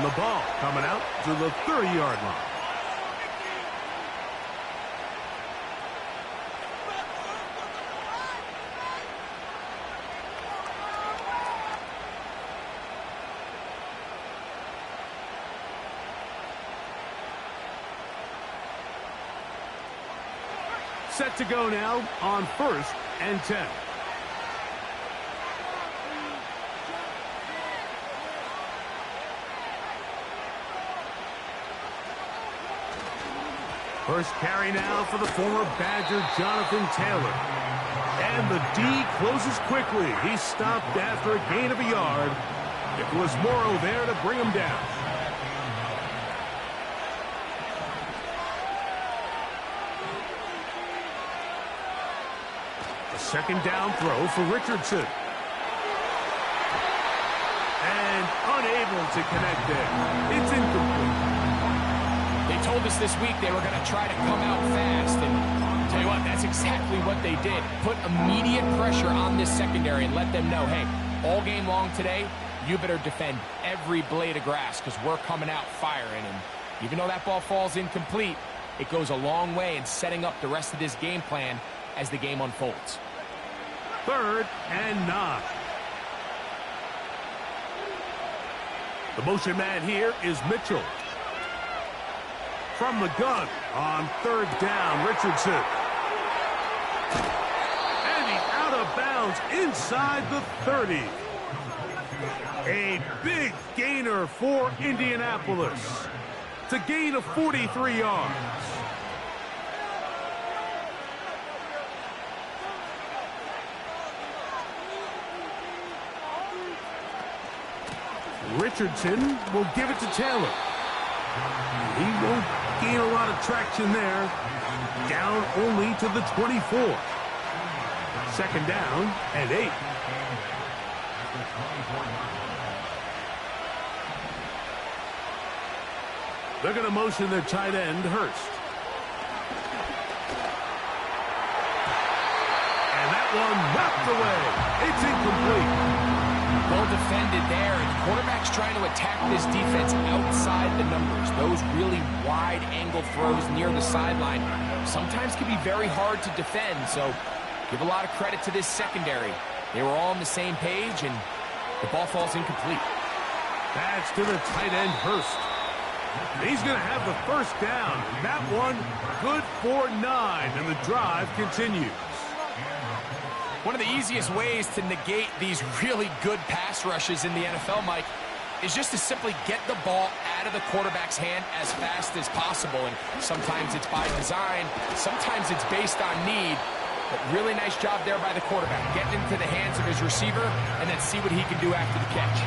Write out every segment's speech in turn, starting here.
the ball coming out to the 30-yard line. Set to go now on 1st and 10. First carry now for the former Badger, Jonathan Taylor. And the D closes quickly. He stopped after a gain of a yard. It was Morrow there to bring him down. A second down throw for Richardson. And unable to connect there. It's incomplete. They told us this week they were going to try to come out fast, and tell you what, that's exactly what they did. Put immediate pressure on this secondary and let them know, hey, all game long today, you better defend every blade of grass because we're coming out firing. And even though that ball falls incomplete, it goes a long way in setting up the rest of this game plan as the game unfolds. 3rd and 9. The motion man here is Mitchell. From the gun on 3rd down, Richardson. And he's out of bounds inside the 30. A big gainer for Indianapolis to gain of 43 yards. Richardson will give it to Taylor. He won't gain a lot of traction there. Down only to the 24. Second down and 8. They're going to motion their tight end, Hurst. And that one knocked away. It's incomplete. Well defended there, and the quarterback's trying to attack this defense outside the numbers. Those really wide-angle throws near the sideline sometimes can be very hard to defend, so give a lot of credit to this secondary. They were all on the same page, and the ball falls incomplete. That's to the tight end, Hurst. He's going to have the first down. That one good for 9, and the drive continues. One of the easiest ways to negate these really good pass rushes in the NFL, Mike, is just to simply get the ball out of the quarterback's hand as fast as possible. And sometimes it's by design, sometimes it's based on need. But really nice job there by the quarterback. Getting into the hands of his receiver and then see what he can do after the catch.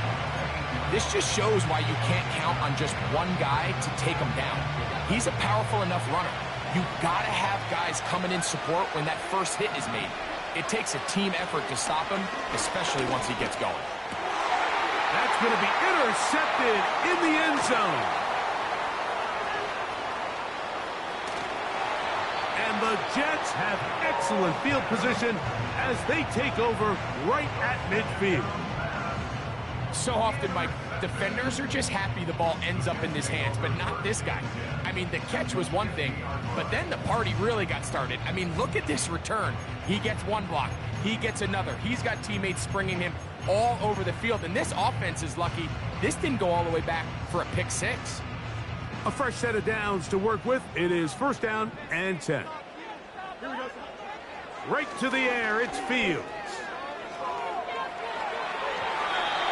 This just shows why you can't count on just one guy to take him down. He's a powerful enough runner. You've got to have guys coming in support when that first hit is made. It takes a team effort to stop him, especially once he gets going. That's going to be intercepted in the end zone. And the Jets have excellent field position as they take over right at midfield. So often, Mike, defenders are just happy the ball ends up in his hands, but not this guy. I mean, the catch was one thing, but then the party really got started. I mean, look at this return. He gets one block. He gets another. He's got teammates springing him all over the field, and this offense is lucky this didn't go all the way back for a pick six. A fresh set of downs to work with. It is 1st down and 10. Right to the air, it's Fields.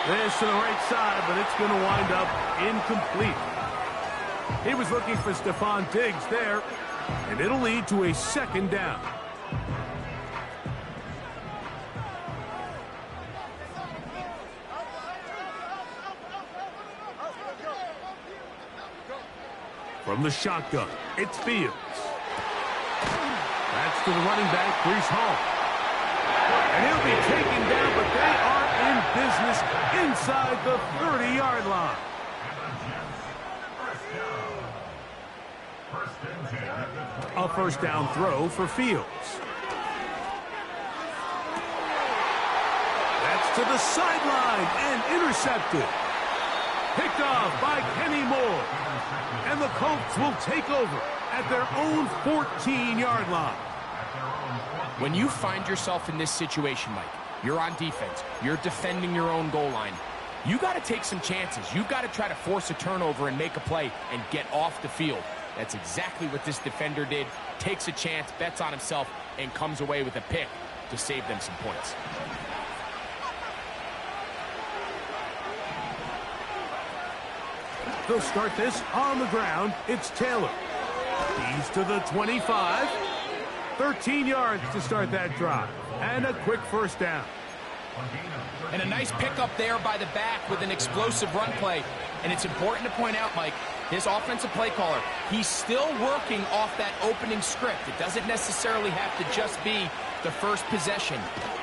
This to the right side, but it's going to wind up incomplete. He was looking for Stephon Diggs there, and it'll lead to a 2nd down. From the shotgun, it's Fields. That's to the running back, Breece Hall. And he'll be taken down, but they are in business inside the 30-yard line. A 1st down throw for Fields. That's to the sideline and intercepted. Picked off by Kenny Moore. And the Colts will take over at their own 14-yard line. When you find yourself in this situation, Mike, you're on defense, you're defending your own goal line, you got to take some chances. You've got to try to force a turnover and make a play and get off the field. That's exactly what this defender did. Takes a chance, bets on himself, and comes away with a pick to save them some points. They'll start this on the ground. It's Taylor. He's to the 25. 13 yards to start that drive. And a quick first down. And a nice pickup there by the back with an explosive run play. And it's important to point out, Mike, this offensive play caller, he's still working off that opening script. It doesn't necessarily have to just be the first possession.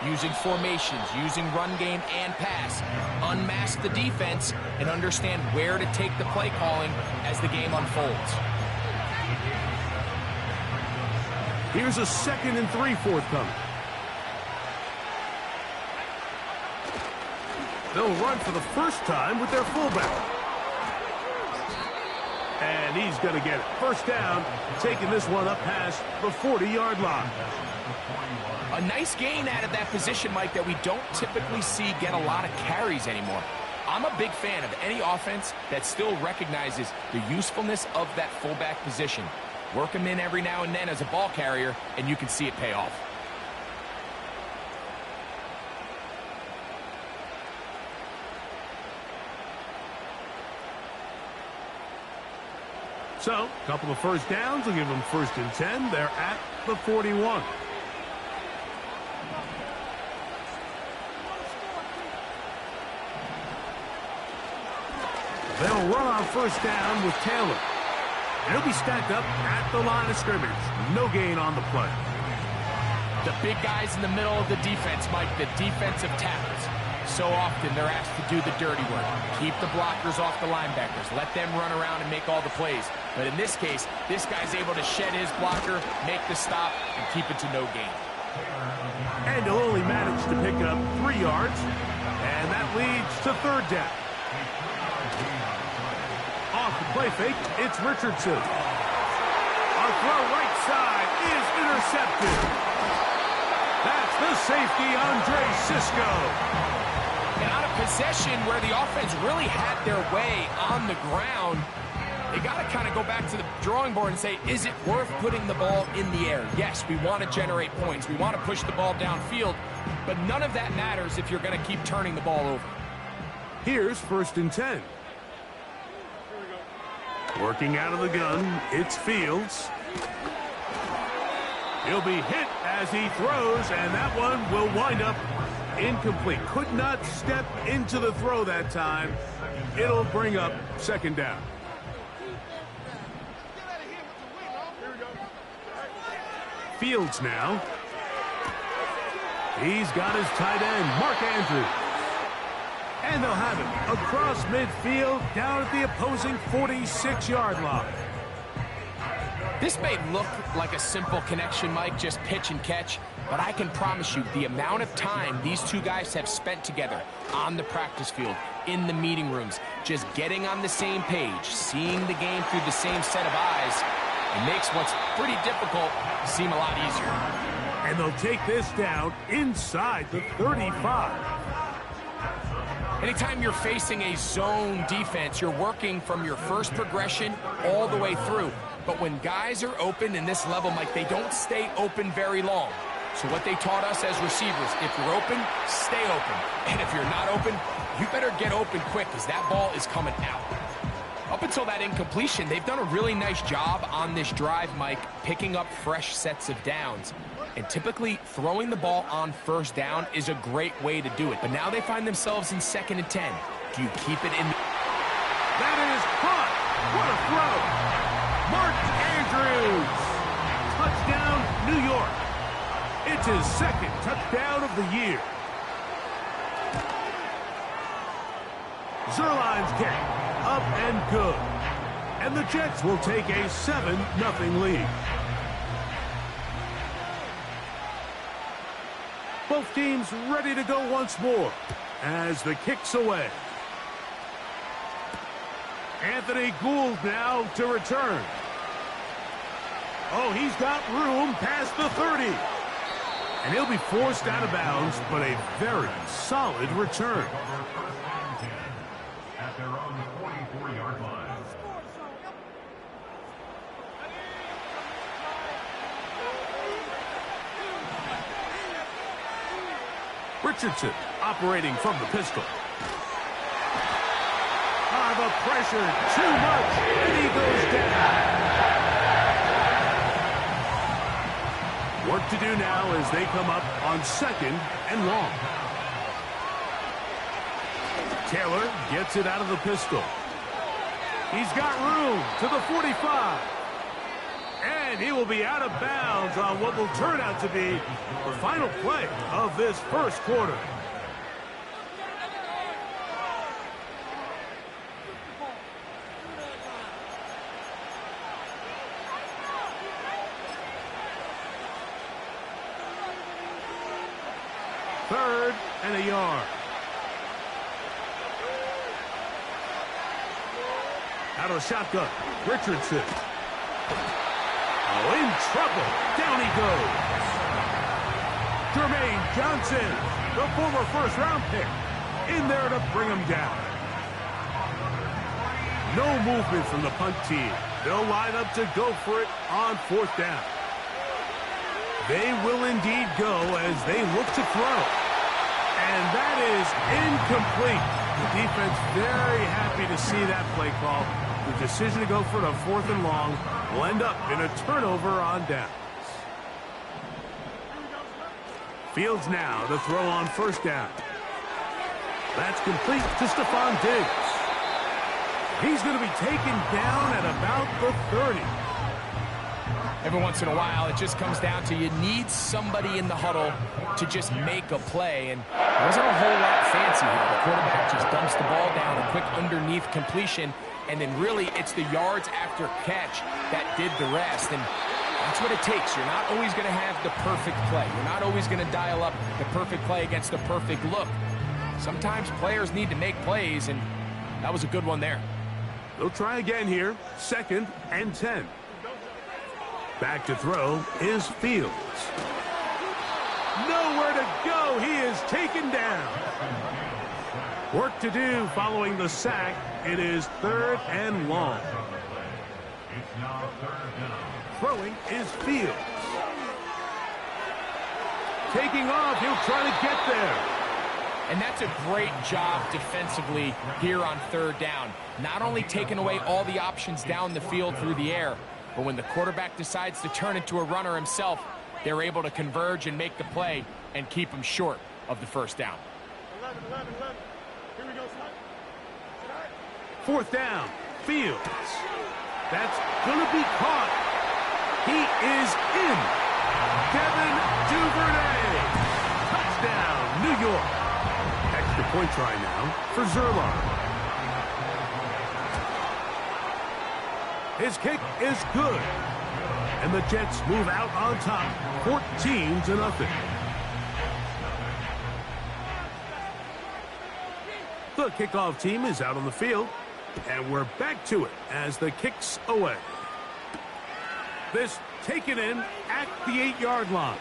Using formations, using run game and pass. Unmask the defense and understand where to take the play calling as the game unfolds. Here's a 2nd and 3 forthcoming. They'll run for the first time with their fullback. And he's going to get it. First down, taking this one up past the 40-yard line. A nice gain out of that position, Mike, that we don't typically see get a lot of carries anymore. I'm a big fan of any offense that still recognizes the usefulness of that fullback position. Work him in every now and then as a ball carrier, and you can see it pay off. So, a couple of first downs will give them 1st and 10. They're at the 41. They'll run on first down with Taylor. And he'll be stacked up at the line of scrimmage. No gain on the play. The big guys in the middle of the defense, Mike, the defensive tackles. So often they're asked to do the dirty work. Keep the blockers off the linebackers. Let them run around and make all the plays. But in this case, this guy's able to shed his blocker, make the stop, and keep it to no gain. And he'll only manage to pick up 3 yards. And that leads to 3rd down. Off the play fake, it's Richardson. A throw right side is intercepted. That's the safety, Andre Cisco. And on a possession where the offense really had their way on the ground, they got to kind of go back to the drawing board and say, is it worth putting the ball in the air? Yes, we want to generate points. We want to push the ball downfield, but none of that matters if you're going to keep turning the ball over. Here's 1st and 10. Working out of the gun, it's Fields. He'll be hit as he throws, and that one will wind up incomplete. Could not step into the throw that time. It'll bring up 2nd down. Fields now. He's got his tight end, Mark Andrews. And they'll have it across midfield down at the opposing 46-yard line. This may look like a simple connection, Mike, just pitch and catch, but I can promise you the amount of time these two guys have spent together on the practice field, in the meeting rooms, just getting on the same page, seeing the game through the same set of eyes, it makes what's pretty difficult seem a lot easier. And they'll take this down inside the 35. Anytime you're facing a zone defense, you're working from your first progression all the way through. But when guys are open in this level, Mike, they don't stay open very long. So what they taught us as receivers, if you're open, stay open. And if you're not open, you better get open quick because that ball is coming out. Up until that incompletion, they've done a really nice job on this drive, Mike, picking up fresh sets of downs. And typically, throwing the ball on first down is a great way to do it. But now they find themselves in 2nd and 10. Do you keep it in? That is caught. What a throw. Mark Andrews. Touchdown, New York. It's his 2nd touchdown of the year. Zerline's kick. Up and good. And the Jets will take a 7-0 lead. Both teams ready to go once more as the kick's away. Anthony Gould now to return. Oh, he's got room past the 30. And he'll be forced out of bounds, but a very solid return. At their own 44-yard line. Richardson operating from the pistol. The pressure, too much, and he goes down. Work to do now as they come up on 2nd and long. Taylor gets it out of the pistol. He's got room to the 45. And he will be out of bounds on what will turn out to be the final play of this first quarter. Third and a yard. Out of shotgun, Richardson. Oh, in trouble. Down he goes. Jermaine Johnson, the former first-round pick, in there to bring him down. No movement from the punt team. They'll line up to go for it on 4th down. They will indeed go as they look to throw. And that is incomplete. The defense very happy to see that play call. The decision to go for it on 4th and long will end up in a turnover on downs. Fields now to throw on 1st down. That's complete to Stephon Diggs. He's going to be taken down at about the 30. Every once in a while, it just comes down to you need somebody in the huddle to just make a play. And it wasn't a whole lot fancy here. The quarterback just dumps the ball down, a quick underneath completion, and then really it's the yards after catch that did the rest. And that's what it takes. You're not always going to have the perfect play. You're not always going to dial up the perfect play against the perfect look. Sometimes players need to make plays, and that was a good one there. They'll try again here. 2nd and 10. Back to throw is Fields. Nowhere to go. He is taken down. Work to do following the sack. It is 3rd and long. Throwing is Fields. Taking off. He'll try to get there. And that's a great job defensively here on 3rd down. Not only taking away all the options down the field through the air, but when the quarterback decides to turn into a runner himself, they're able to converge and make the play and keep him short of the 1st down. 11. Here we go, son. 4th down, Fields. That's going to be caught. He is in. Devin Duvernay. Touchdown, New York. Extra point try now for Zerline. His kick is good. And the Jets move out on top, 14-0. The kickoff team is out on the field. And we're back to it as the kick's away. This taken in at the 8-yard line.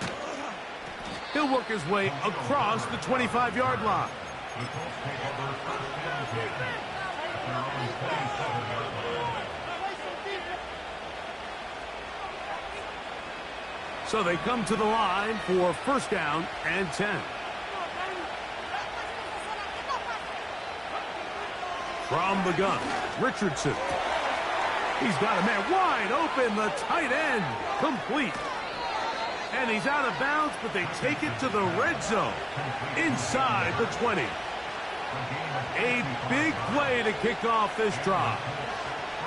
He'll work his way across the 25-yard line. So they come to the line for 1st down and 10. From the gun, Richardson. He's got a man wide open, the tight end, complete. And he's out of bounds, but they take it to the red zone, inside the 20. A big play to kick off this drive.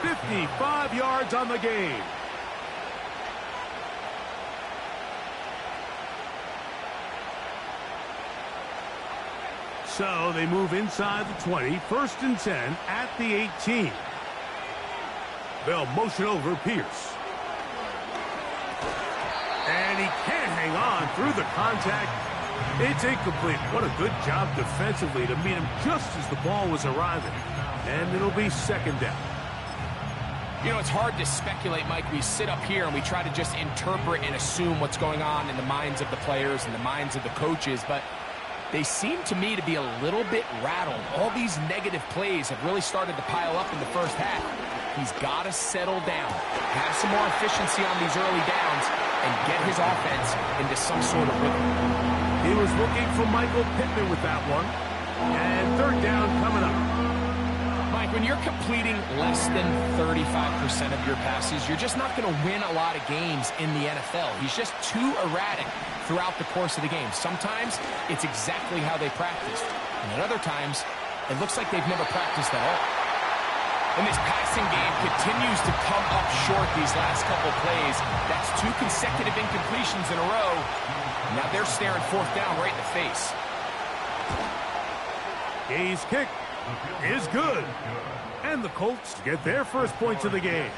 55 yards on the game. So they move inside the 20, 1st and 10 at the 18. They'll motion over Pierce. And he can't hang on through the contact. It's incomplete. What a good job defensively to meet him just as the ball was arriving. And it'll be 2nd down. You know, it's hard to speculate, Mike. We sit up here and we try to just interpret and assume what's going on in the minds of the players and the minds of the coaches, but they seem to me to be a little bit rattled. All these negative plays have really started to pile up in the first half. He's got to settle down, have some more efficiency on these early downs, and get his offense into some sort of rhythm. He was looking for Michael Pittman with that one. And third down coming up. Mike, when you're completing less than 35% of your passes, you're just not going to win a lot of games in the NFL. He's just too erratic throughout the course of the game. Sometimes it's exactly how they practiced. And at other times, it looks like they've never practiced at all. And this passing game continues to come up short these last couple plays. That's 2 consecutive incompletions in a row. Now they're staring fourth down right in the face. Gay's kick is good. And the Colts get their first points of the game.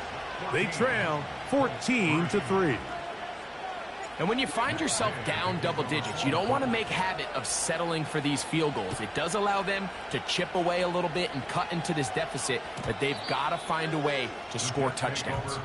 They trail 14-3. And when you find yourself down double digits, you don't want to make habit of settling for these field goals. It does allow them to chip away a little bit and cut into this deficit, but they've got to find a way to score touchdowns.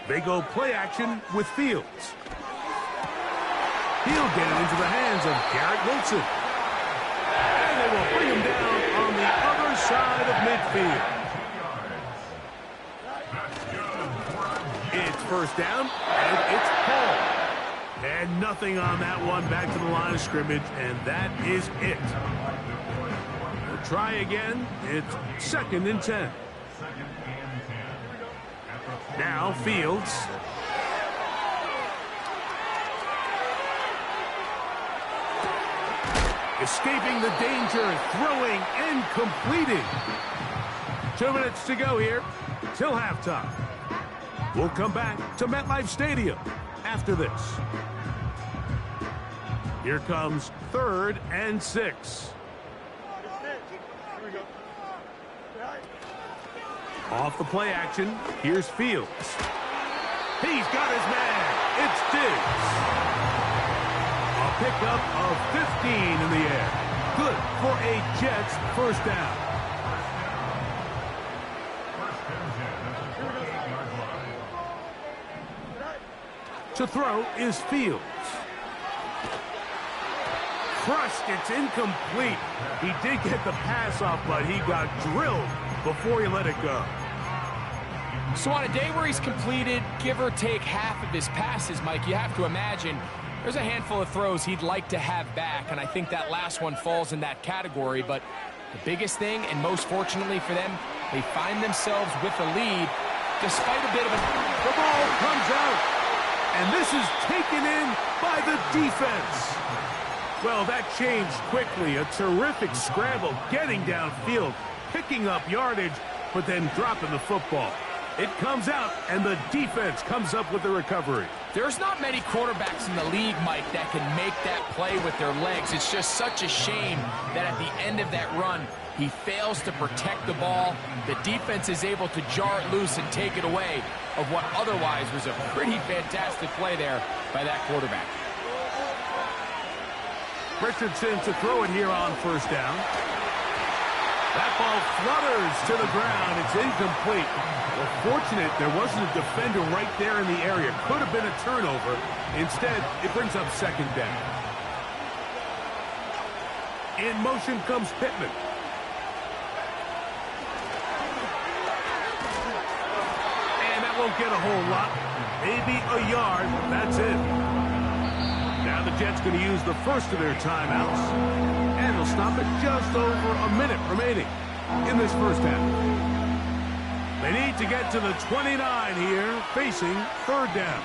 They go play action with Fields. He'll get it into the hands of Garrett Wilson. And they will bring him down on the other side of midfield. It's first down, and it's Paul. And nothing on that one, back to the line of scrimmage, and that is it. We'll try again. It's 2nd and 10. Now Fields. Escaping the danger, throwing and completing. 2 minutes to go here till halftime. We'll come back to MetLife Stadium after this. Here comes 3rd and 6. Off the play action, here's Fields. He's got his man. It's Diggs. A pickup of 15 in the air. Good for a Jets first down. To throw is Fields. Crushed, it's incomplete. He did get the pass off, but he got drilled before he let it go. So on a day where he's completed, give or take half of his passes, Mike, you have to imagine there's a handful of throws he'd like to have back, and I think that last one falls in that category. But the biggest thing, and most fortunately for them, they find themselves with a lead despite a bit of a... The ball comes out, and this is taken in by the defense. Well, that changed quickly. A terrific scramble, getting downfield, picking up yardage, but then dropping the football. It comes out, and the defense comes up with the recovery. There's not many quarterbacks in the league, Mike, that can make that play with their legs. It's just such a shame that at the end of that run, he fails to protect the ball. The defense is able to jar it loose and take it away of what otherwise was a pretty fantastic play there by that quarterback. Richardson to throw it here on first down. That ball flutters to the ground. It's incomplete. Well, fortunate there wasn't a defender right there in the area. Could have been a turnover. Instead, it brings up 2nd down. In motion comes Pittman. And that won't get a whole lot. Maybe a yard. That's it. Now the Jets going to use the first of their timeouts. And they'll stop at just over a minute remaining in this first half. They need to get to the 29 here, facing 3rd down.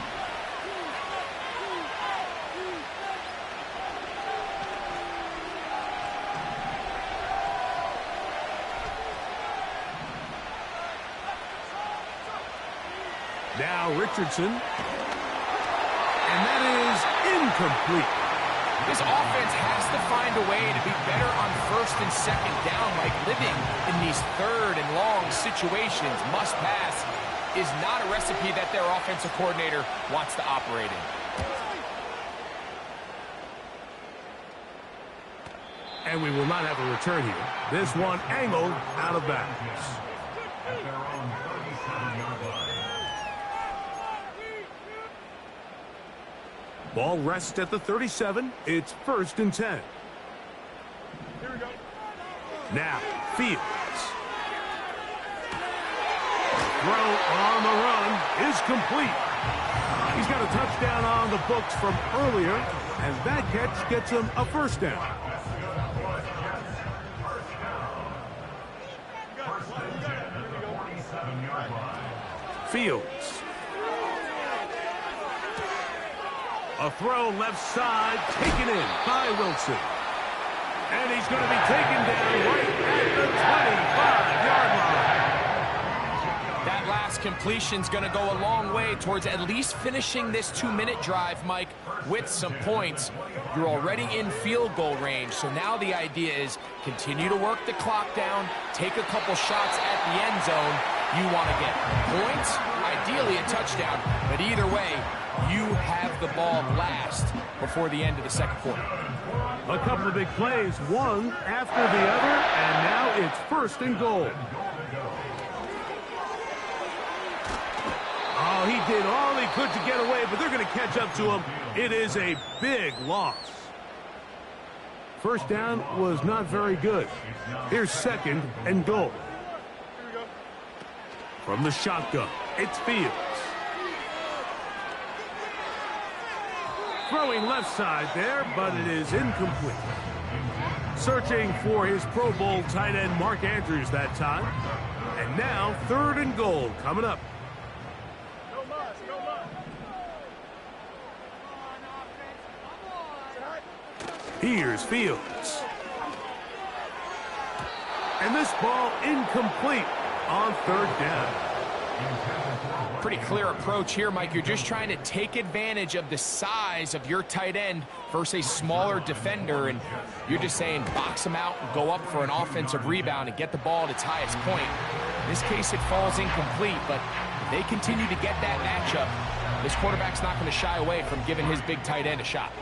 Now Richardson. And that is incomplete. This offense has to find a way to be better on first and second down, like living in these third and long situations. Must pass is not a recipe that their offensive coordinator wants to operate in. And we will not have a return here. This one angled out of bounds. At their own 37-yard line. Ball rests at the 37. It's 1st and 10. Here we go. Now, Fields. Throw on the run is complete. He's got a touchdown on the books from earlier, and that catch gets him a 1st down. Fields. A throw left side, taken in by Wilson. And he's going to be taken down right at the 25-yard line. That last completion's going to go a long way towards at least finishing this 2-minute drive, Mike, with some points. You're already in field goal range, so now the idea is continue to work the clock down, take a couple shots at the end zone. You want to get points, ideally a touchdown, but either way, you have the ball last before the end of the second quarter. A couple of big plays, one after the other, and now it's 1st and goal. Oh, he did all he could to get away, but they're going to catch up to him. It is a big loss. 1st down was not very good. Here's 2nd and goal. Here we go. From the shotgun, it's Fields. Throwing left side there, but it is incomplete. Searching for his Pro Bowl tight end Mark Andrews that time. And now 3rd and goal coming up. No muss, no muss. Here's Fields. And this ball incomplete on 3rd down. Pretty clear approach here, Mike. You're just trying to take advantage of the size of your tight end versus a smaller defender, and you're just saying box him out and go up for an offensive rebound and get the ball at its highest point. In this case, it falls incomplete, but if they continue to get that matchup, this quarterback's not going to shy away from giving his big tight end a shot.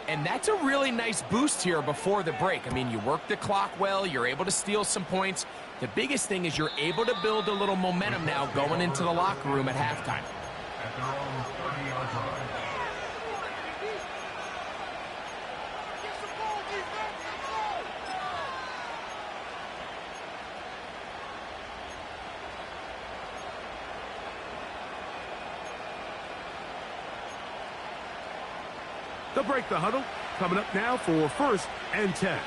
And that's a really nice boost here before the break. I mean, you work the clock well, you're able to steal some points. The biggest thing is you're able to build a little momentum now going into the locker room at halftime. At their own 30-yard line. They'll break the huddle. Coming up now for 1st and 10.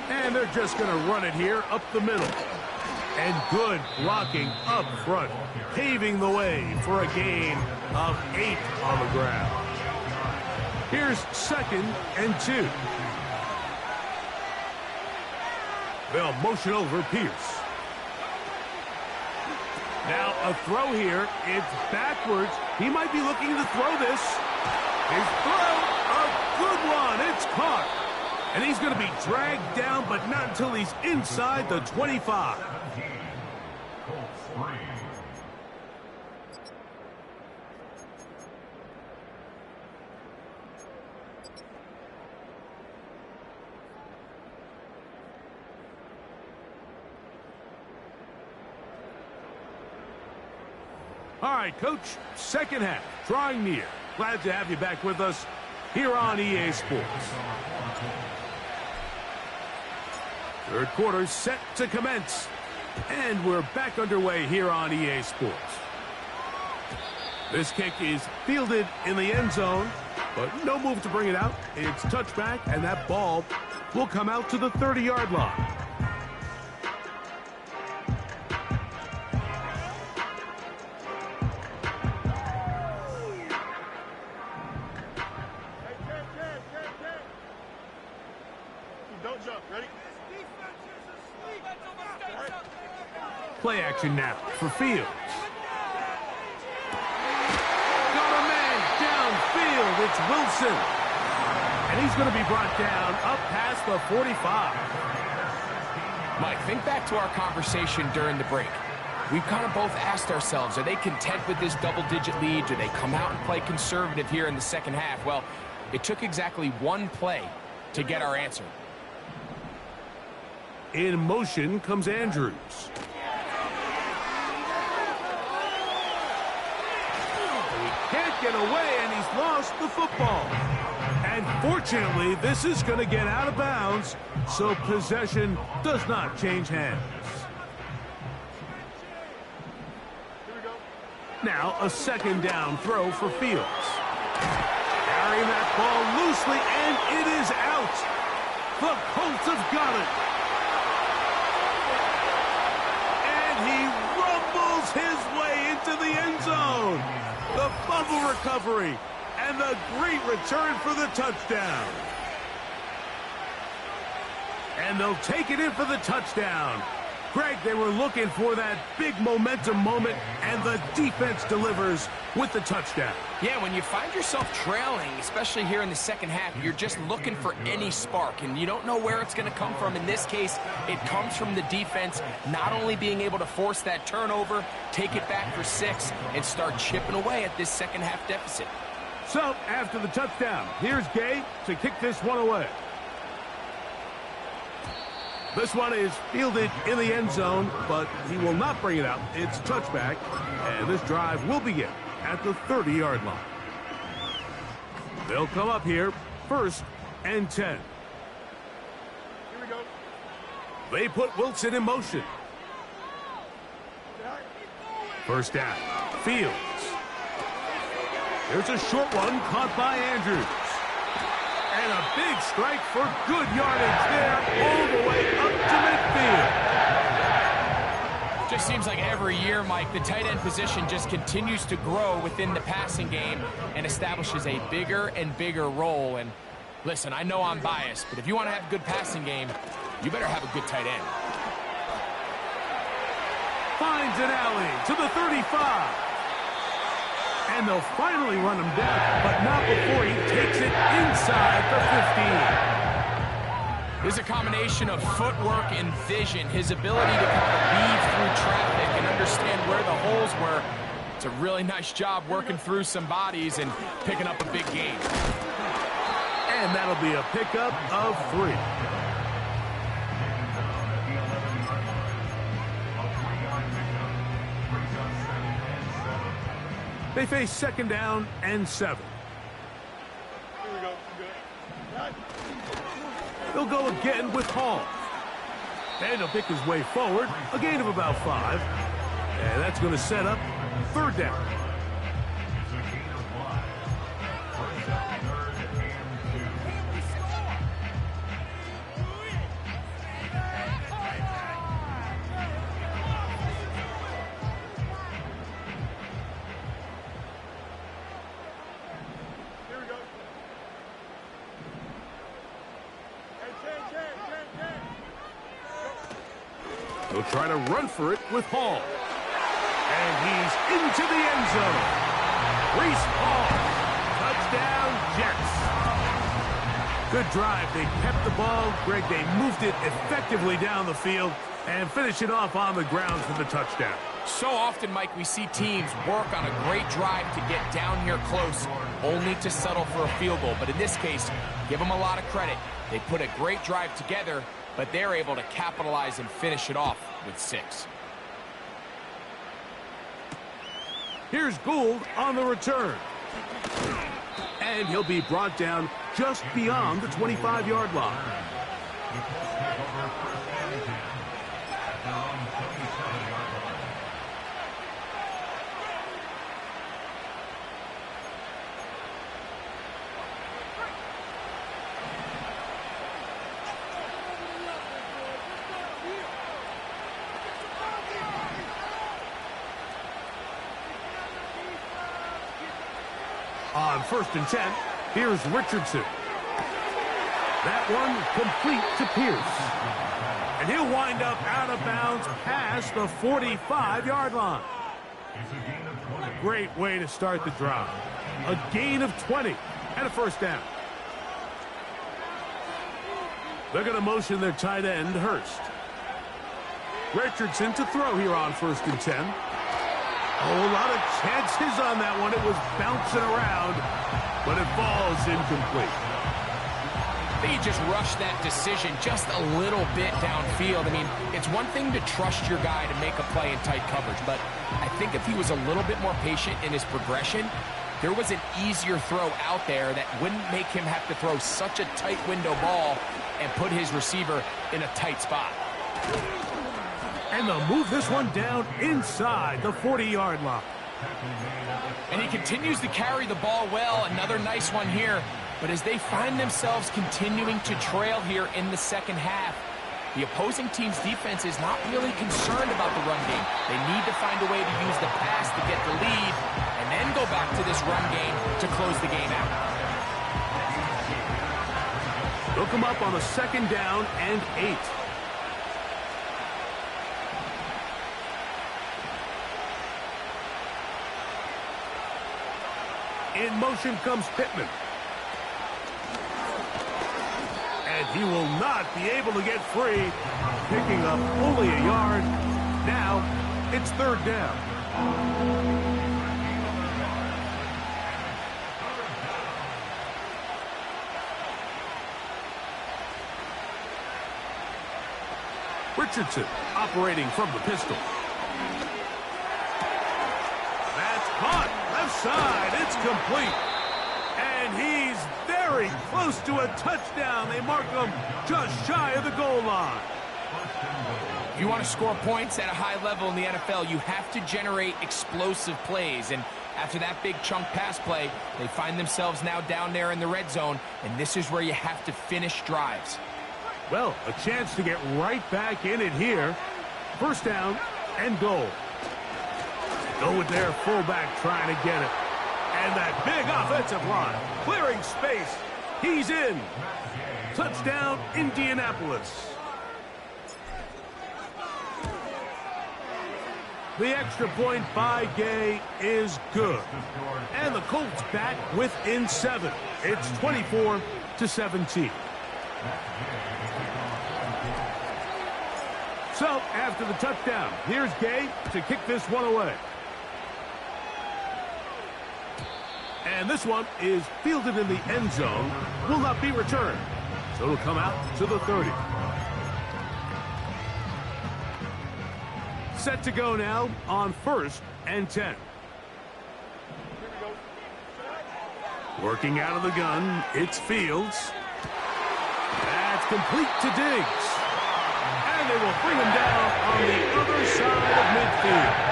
And they're just going to run it here up the middle. And good blocking up front, paving the way for a gain of 8 on the ground. Here's 2nd and 2. They'll motion over Pierce. Now a throw here. It's backwards. He might be looking to throw this. His throw, a good one. It's caught. And he's going to be dragged down, but not until he's inside the 25. All right, Coach, second half, drawing near. Glad to have you back with us here on EA Sports. Third quarter set to commence. And we're back underway here on EA Sports. This kick is fielded in the end zone, but no move to bring it out. It's touchback, and that ball will come out to the 30-yard line. Don't jump. Ready? Play action now for Fields. it's Wilson. And he's going to be brought down up past the 45. Mike, think back to our conversation during the break. We've kind of both asked ourselves, are they content with this double-digit lead? Do they come out and play conservative here in the second half? Well, it took exactly one play to get our answer. In motion comes Andrews. He can't get away, and he's lost the football. And fortunately, this is going to get out of bounds, so possession does not change hands. Now a second down throw for Fields. Carrying that ball loosely, and it is out. The Colts have got it. And he rumbles his way into the end zone. The fumble recovery and the great return for the touchdown. And they'll take it in for the touchdown. Greg, they were looking for that big momentum moment, and the defense delivers with the touchdown. Yeah, when you find yourself trailing, especially here in the second half, you're just looking for any spark, and you don't know where it's going to come from. In this case, it comes from the defense not only being able to force that turnover, take it back for 6, and start chipping away at this second half deficit. So, after the touchdown, here's Gay to kick this one away. This one is fielded in the end zone, but he will not bring it out. It's touchback, and this drive will begin at the 30-yard line. They'll come up here, 1st and 10. Here we go. They put Wilson in motion. First down, Fields. There's a short one caught by Andrews. And a big strike for good yardage there all the way up to midfield. Just seems like every year, Mike, the tight end position just continues to grow within the passing game and establishes a bigger and bigger role. And listen, I know I'm biased, but if you want to have a good passing game, you better have a good tight end. Finds an alley to the 35. And they'll finally run him down, but not before he takes it inside the 15. There's a combination of footwork and vision, his ability to kind of weave through traffic and understand where the holes were. It's a really nice job working through some bodies and picking up a big gain. And that'll be a pickup of 3. They face 2nd down and 7. Here we go. Good. He'll go again with Hall. And he'll pick his way forward, a gain of about 5. And that's going to set up 3rd down. He'll try to run for it with Hall. And he's into the end zone. Reese Hall. Touchdown, Jets. Good drive. They kept the ball. Greg, they moved it effectively down the field and finish it off on the ground for the touchdown. So often, Mike, we see teams work on a great drive to get down here close, only to settle for a field goal. But in this case, give them a lot of credit. They put a great drive together, but they're able to capitalize and finish it off with 6. Here's Gould on the return. And he'll be brought down just beyond the 25-yard line. On 1st and 10, here's Richardson. That one complete to Pierce. And he'll wind up out of bounds past the 45-yard line. Great way to start the drive. A gain of 20 and a first down. They're going to motion their tight end, Hurst. Richardson to throw here on 1st and 10. Oh, a lot of chances on that one. It was bouncing around, but it falls incomplete. I think he just rushed that decision just a little bit downfield. I mean, it's one thing to trust your guy to make a play in tight coverage, but I think if he was a little bit more patient in his progression, there was an easier throw out there that wouldn't make him have to throw such a tight window ball and put his receiver in a tight spot. And they'll move this one down inside the 40-yard line. And he continues to carry the ball well. Another nice one here. But as they find themselves continuing to trail here in the second half, the opposing team's defense is not really concerned about the run game. They need to find a way to use the pass to get the lead and then go back to this run game to close the game out. They'll come up on a 2nd down and 8. In motion comes Pittman. And he will not be able to get free, picking up only a yard. Now, it's 3rd down. Richardson operating from the pistol. That's caught. Left side. It's complete. And he's very close to a touchdown. They mark him just shy of the goal line. If you want to score points at a high level in the NFL, you have to generate explosive plays. And after that big chunk pass play, they find themselves now down there in the red zone. And this is where you have to finish drives. Well, a chance to get right back in it here. 1st down and goal. Go with their fullback trying to get it. And that big offensive line clearing space. He's in. Touchdown, Indianapolis. The extra point by Gay is good. And the Colts back within 7. It's 24-17. So, after the touchdown, here's Gay to kick this one away. And this one is fielded in the end zone, will not be returned. So it'll come out to the 30. Set to go now on 1st and 10. Working out of the gun, it's Fields. That's complete to Diggs. And they will bring him down on the other side of midfield.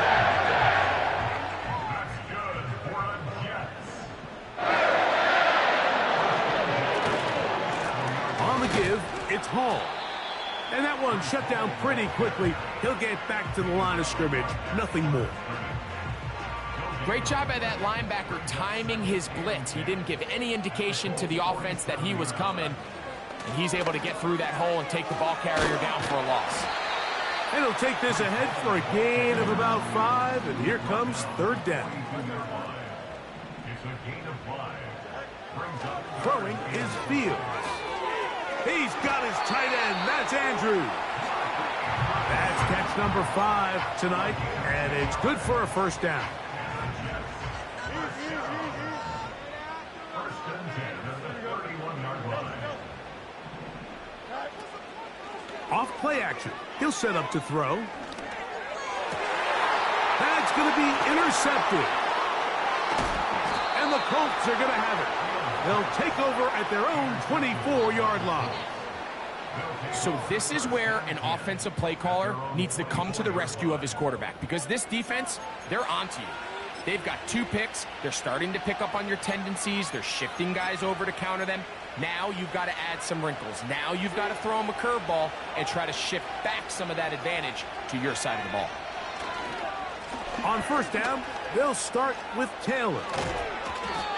Give, it's Hall. And that one shut down pretty quickly. He'll get back to the line of scrimmage. Nothing more. Great job by that linebacker timing his blitz. He didn't give any indication to the offense that he was coming. And he's able to get through that hole and take the ball carrier down for a loss. And he'll take this ahead for a gain of about 5. And here comes 3rd down. Throwing is Fields. He's got his tight end. That's Andrews. That's catch number 5 tonight, and it's good for a 1st down. Off play action. He'll set up to throw. That's going to be intercepted. And the Colts are going to have it. They'll take over at their own 24-yard line. So this is where an offensive play caller needs to come to the rescue of his quarterback, because this defense, they're onto you. They've got 2 picks. They're starting to pick up on your tendencies. They're shifting guys over to counter them. Now you've got to add some wrinkles. Now you've got to throw them a curveball and try to shift back some of that advantage to your side of the ball. On 1st down, they'll start with Taylor.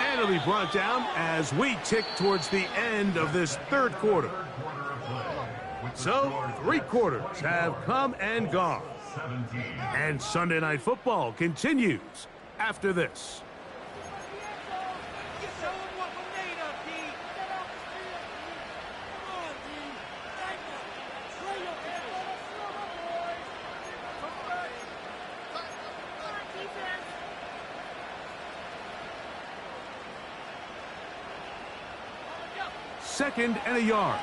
And it'll be brought down as we tick towards the end of this 3rd quarter. So, 3 quarters have come and gone. And Sunday Night Football continues after this. Show 'em what we made of. 2nd and a yard.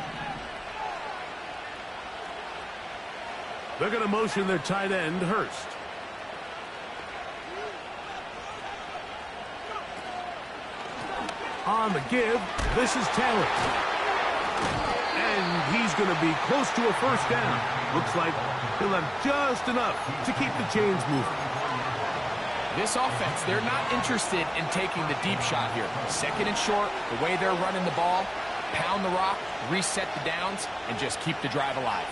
They're going to motion their tight end, Hurst. On the give, this is Taylor. And he's going to be close to a first down. Looks like he'll have just enough to keep the chains moving. This offense, they're not interested in taking the deep shot here. 2nd and short, the way they're running the ball, pound the rock, reset the downs, and just keep the drive alive.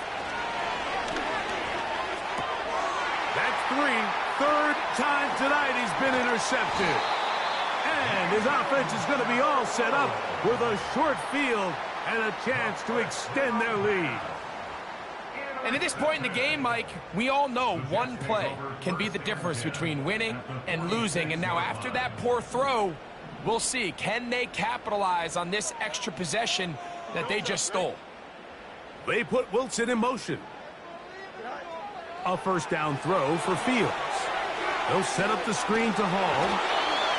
That's 3. 3rd time tonight he's been intercepted. And his offense is going to be all set up with a short field and a chance to extend their lead. And at this point in the game, Mike, we all know one play can be the difference between winning and losing. And now after that poor throw, we'll see. Can they capitalize on this extra possession that they just stole? They put Wilson in motion. A first down throw for Fields. They'll set up the screen to Hall.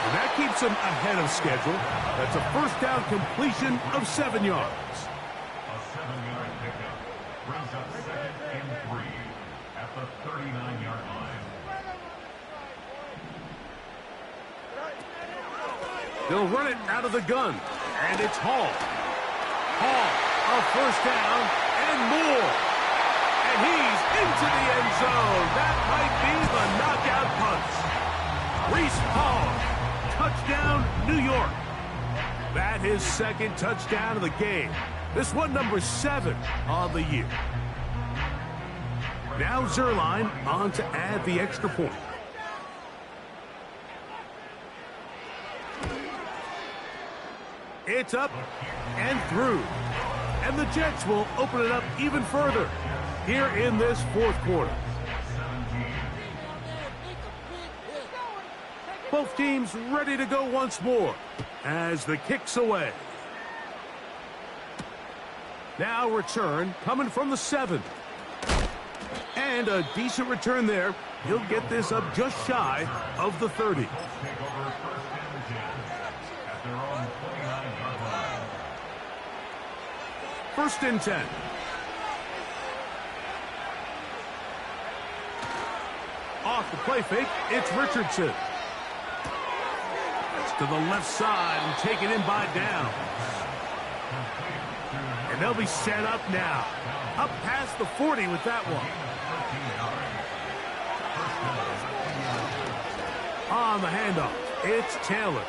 And that keeps him ahead of schedule. That's a first down completion of 7 yards. A 7-yard pickup brings up 2nd and 3 at the 39-yard line. They'll run it out of the gun. And it's Hall. Hall, a first down and more. And he's into the end zone. That might be the knockout punch. Reese Hall. Touchdown, New York. That his 2nd touchdown of the game. This one number 7 on the year. Now Zerline on to add the extra point. It's up and through. And the Jets will open it up even further here in this 4th quarter. Both teams ready to go once more as the kick's away. Now return coming from the 7. And a decent return there. He'll get this up just shy of the 30. First and 10. Off the play fake, it's Richardson. To the left side and taken in by Downs. And they'll be set up now. Up past the 40 with that one. On the handoff, it's Taylor.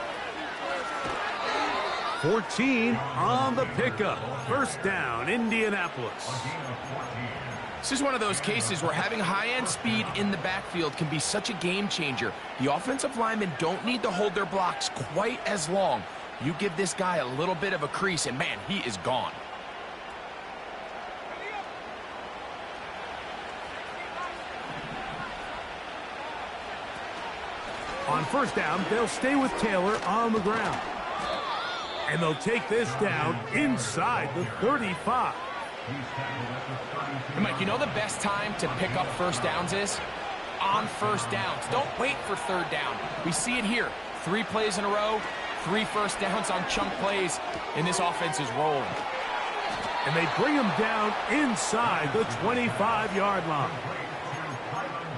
14 on the pickup. First down, Indianapolis. This is one of those cases where having high-end speed in the backfield can be such a game changer. The offensive linemen don't need to hold their blocks quite as long. You give this guy a little bit of a crease, and man, he is gone. On first down, they'll stay with Taylor on the ground. And they'll take this down inside the 35. And Mike, you know the best time to pick up first downs is? On first downs. Don't wait for 3rd down. We see it here. 3 plays in a row, 3 first downs on chunk plays, and this offense is rolling. And they bring him down inside the 25-yard line.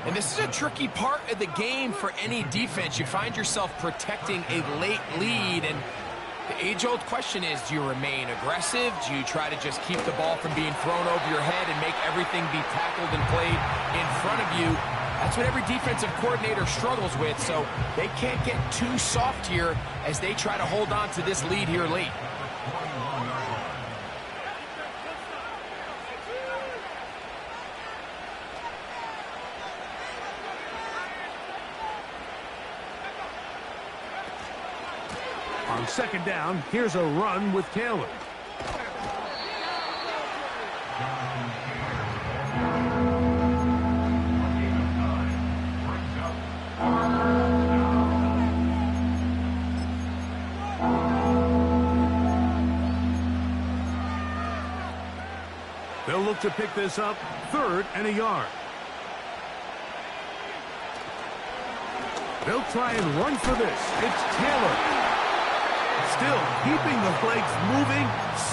And this is a tricky part of the game for any defense. You find yourself protecting a late lead, and the age-old question is, do you remain aggressive? Do you try to just keep the ball from being thrown over your head and make everything be tackled and played in front of you? That's what every defensive coordinator struggles with, so they can't get too soft here as they try to hold on to this lead here late. On second down, here's a run with Taylor. They'll look to pick this up, 3rd and a yard. They'll try and run for this. It's Taylor. Still keeping the legs moving,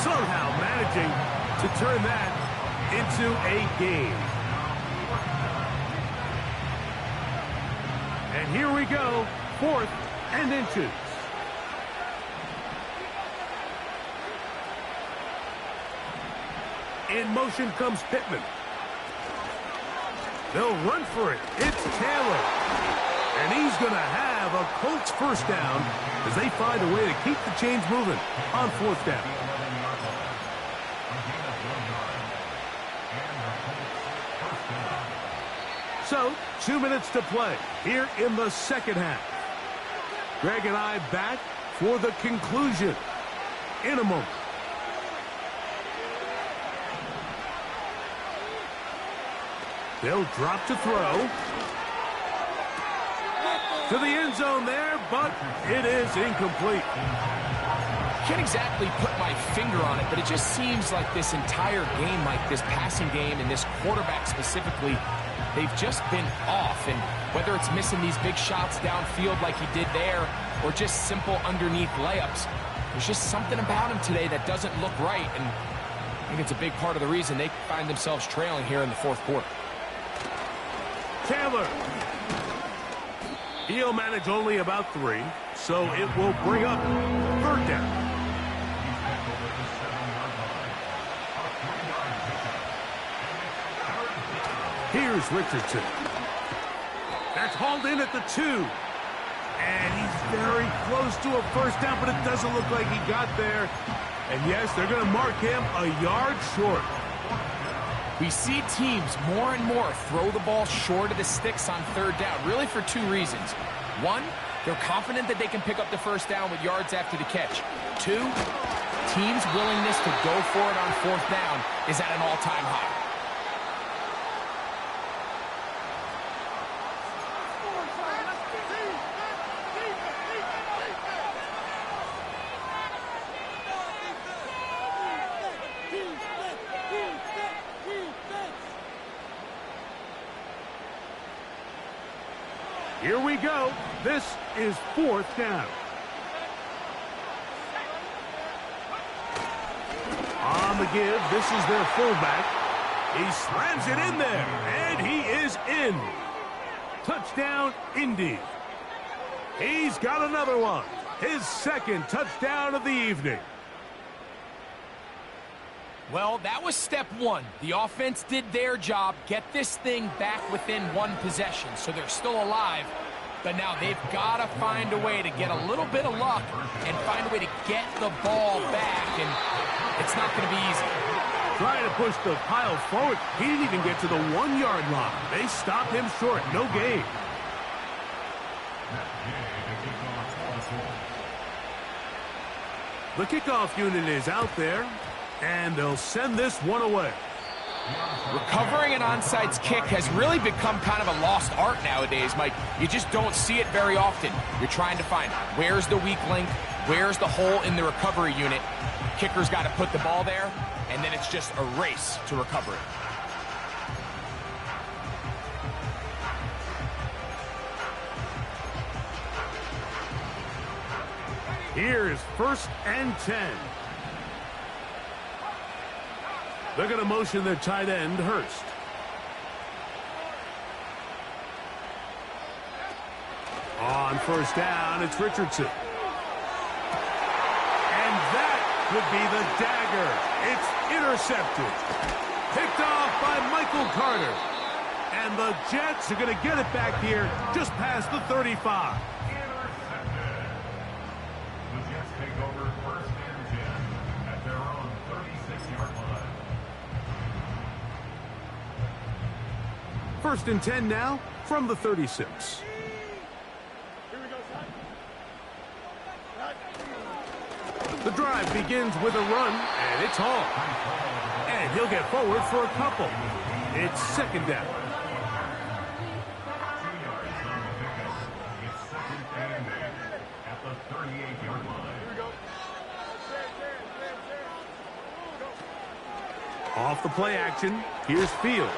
somehow managing to turn that into a game. And here we go, 4th and inches. In motion comes Pittman. They'll run for it. It's Taylor. And he's going to have a Colts first down as they find a way to keep the chains moving on 4th down. So, 2 minutes to play here in the second half. Greg and I back for the conclusion in a moment. They'll drop to throw. To the end zone there, but it is incomplete. Can't exactly put my finger on it, but it just seems like this entire game, Mike, this passing game and this quarterback specifically, they've just been off. And whether it's missing these big shots downfield like he did there or just simple underneath layups, there's just something about him today that doesn't look right. And I think it's a big part of the reason they find themselves trailing here in the 4th quarter. Taylor. He'll manage only about 3, so it will bring up 3rd down. Here's Richardson. That's hauled in at the 2. And he's very close to a first down, but it doesn't look like he got there. And yes, they're going to mark him a yard short. We see teams more and more throw the ball short of the sticks on 3rd down, really for 2 reasons. 1, they're confident that they can pick up the first down with yards after the catch. 2, teams' willingness to go for it on 4th down is at an all-time high. Here we go. This is 4th down. On the give, this is their fullback. He slams it in there, and he is in. Touchdown, Indy. He's got another one. His 2nd touchdown of the evening. Well, that was step 1. The offense did their job, get this thing back within 1 possession, so they're still alive. But now they've got to find a way to get a little bit of luck and find a way to get the ball back, and it's not going to be easy. Trying to push the pile forward. He didn't even get to the 1-yard line. They stopped him short. No gain. The kickoff unit is out there. And they'll send this one away. Recovering an onside kick has really become kind of a lost art nowadays, Mike. You just don't see it very often. You're trying to find where's the weak link, where's the hole in the recovery unit. Kicker's got to put the ball there, and then it's just a race to recover it. Here's 1st and 10. They're going to motion their tight end, Hurst. On 1st down, it's Richardson. And that would be the dagger. It's intercepted. Picked off by Michael Carter. And the Jets are going to get it back here just past the 35. The Jets take over 1st and 10 at their own 36-yard line. 1st and 10 now from the 36. Here we go, son. The drive begins with a run, and it's Hall. And he'll get forward for a couple. It's 2nd down. 2 yards on the pickup. It's 2nd and 8 at the 38-yard line. Here we go. Off the play action, here's Fields.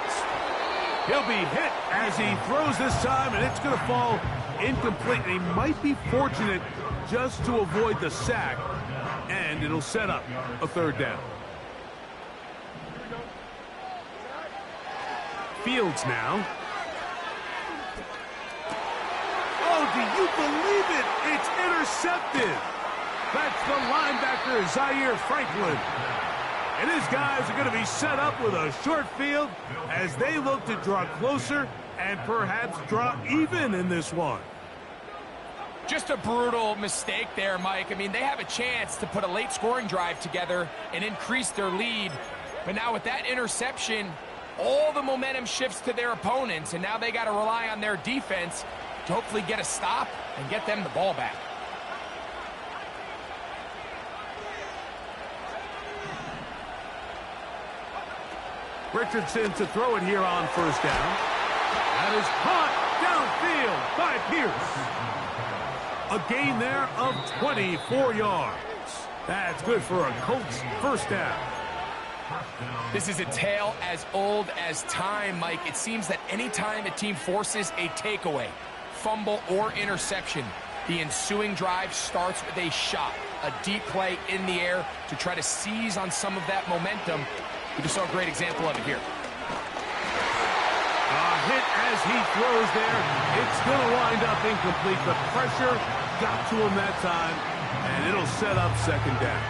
He'll be hit as he throws this time, and it's going to fall incomplete. And he might be fortunate just to avoid the sack. And And it'll set up a third down. Fields now. Oh, do you believe it? It's intercepted. That's the linebacker, Zaire Franklin. And his guys are going to be set up with a short field as they look to draw closer and perhaps draw even in this one. Just a brutal mistake there, Mike. I mean, they have a chance to put a late scoring drive together and increase their lead. But now with that interception, all the momentum shifts to their opponents, and now they got to rely on their defense to hopefully get a stop and get them the ball back. Richardson to throw it here on first down. That is caught downfield by Pierce. A gain there of 24 yards. That's good for a Colts first down. This is a tale as old as time, Mike. It seems that anytime a team forces a takeaway, fumble, or interception, the ensuing drive starts with a shot, a deep play in the air to try to seize on some of that momentum. We just saw a great example of it here. A hit as he throws there. It's going to wind up incomplete. The pressure got to him that time, and it'll set up second down.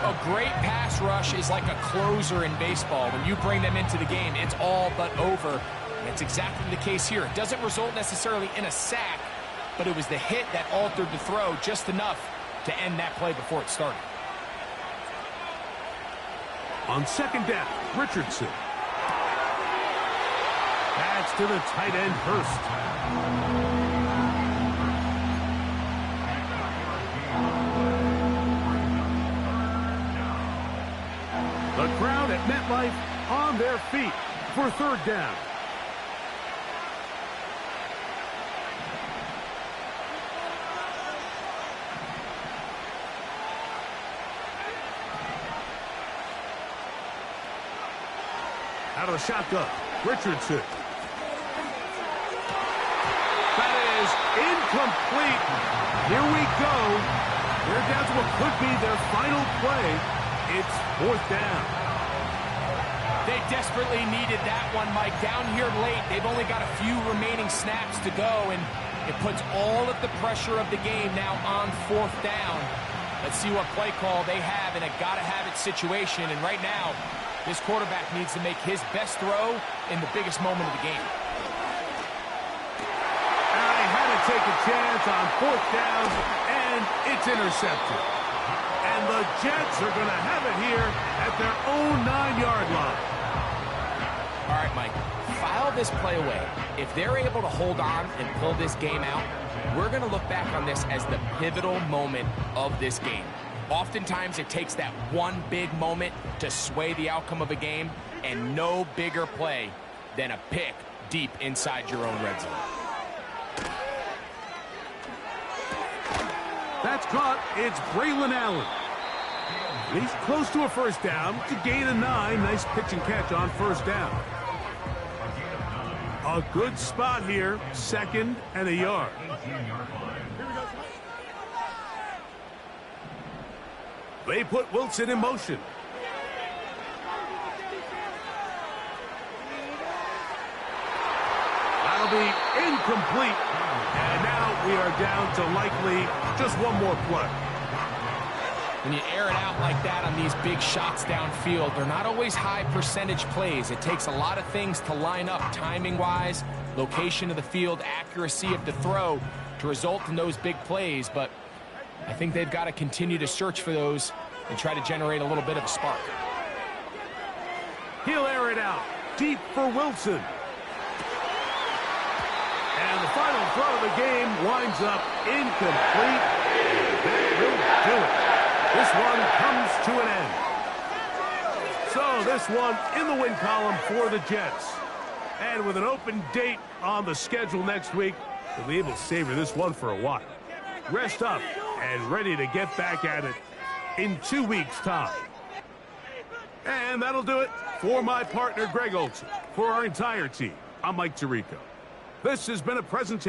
A great pass rush is like a closer in baseball. When you bring them into the game, it's all but over. And it's exactly the case here. It doesn't result necessarily in a sack, but it was the hit that altered the throw just enough to end that play before it started. On second down, Richardson. That's to the tight end, Hurst. The crowd at MetLife on their feet for third down. Out of the shotgun, Richardson. That is incomplete. Here we go. They're down to what could be their final play. It's fourth down. They desperately needed that one, Mike. Down here late, they've only got a few remaining snaps to go, and it puts all of the pressure of the game now on fourth down. Let's see what play call they have in a gotta-have-it situation, and right now, this quarterback needs to make his best throw in the biggest moment of the game. I had to take a chance on fourth down, and it's intercepted. And the Jets are going to have it here at their own 9-yard line. All right, Mike, file this play away. If they're able to hold on and pull this game out, we're going to look back on this as the pivotal moment of this game. Oftentimes, it takes that one big moment to sway the outcome of a game, and no bigger play than a pick deep inside your own red zone. That's caught. It's Braylon Allen. He's close to a first down to gain a 9. Nice pitch and catch on first down. A good spot here. Second and a yard. They put Wilson in motion. That'll be incomplete. And now we are down to likely just one more play. When you air it out like that on these big shots downfield, they're not always high percentage plays. It takes a lot of things to line up timing-wise, location of the field, accuracy of the throw to result in those big plays. But I think they've got to continue to search for those and try to generate a little bit of a spark. He'll air it out deep for Wilson. And the final throw of the game winds up incomplete. That will do it. This one comes to an end. So this one in the win column for the Jets. And with an open date on the schedule next week, they'll be able to savor this one for a while. Rest up and ready to get back at it in 2 weeks' time. And that'll do it for my partner, Greg Olson. For our entire team, I'm Mike Tirico. This has been a presentation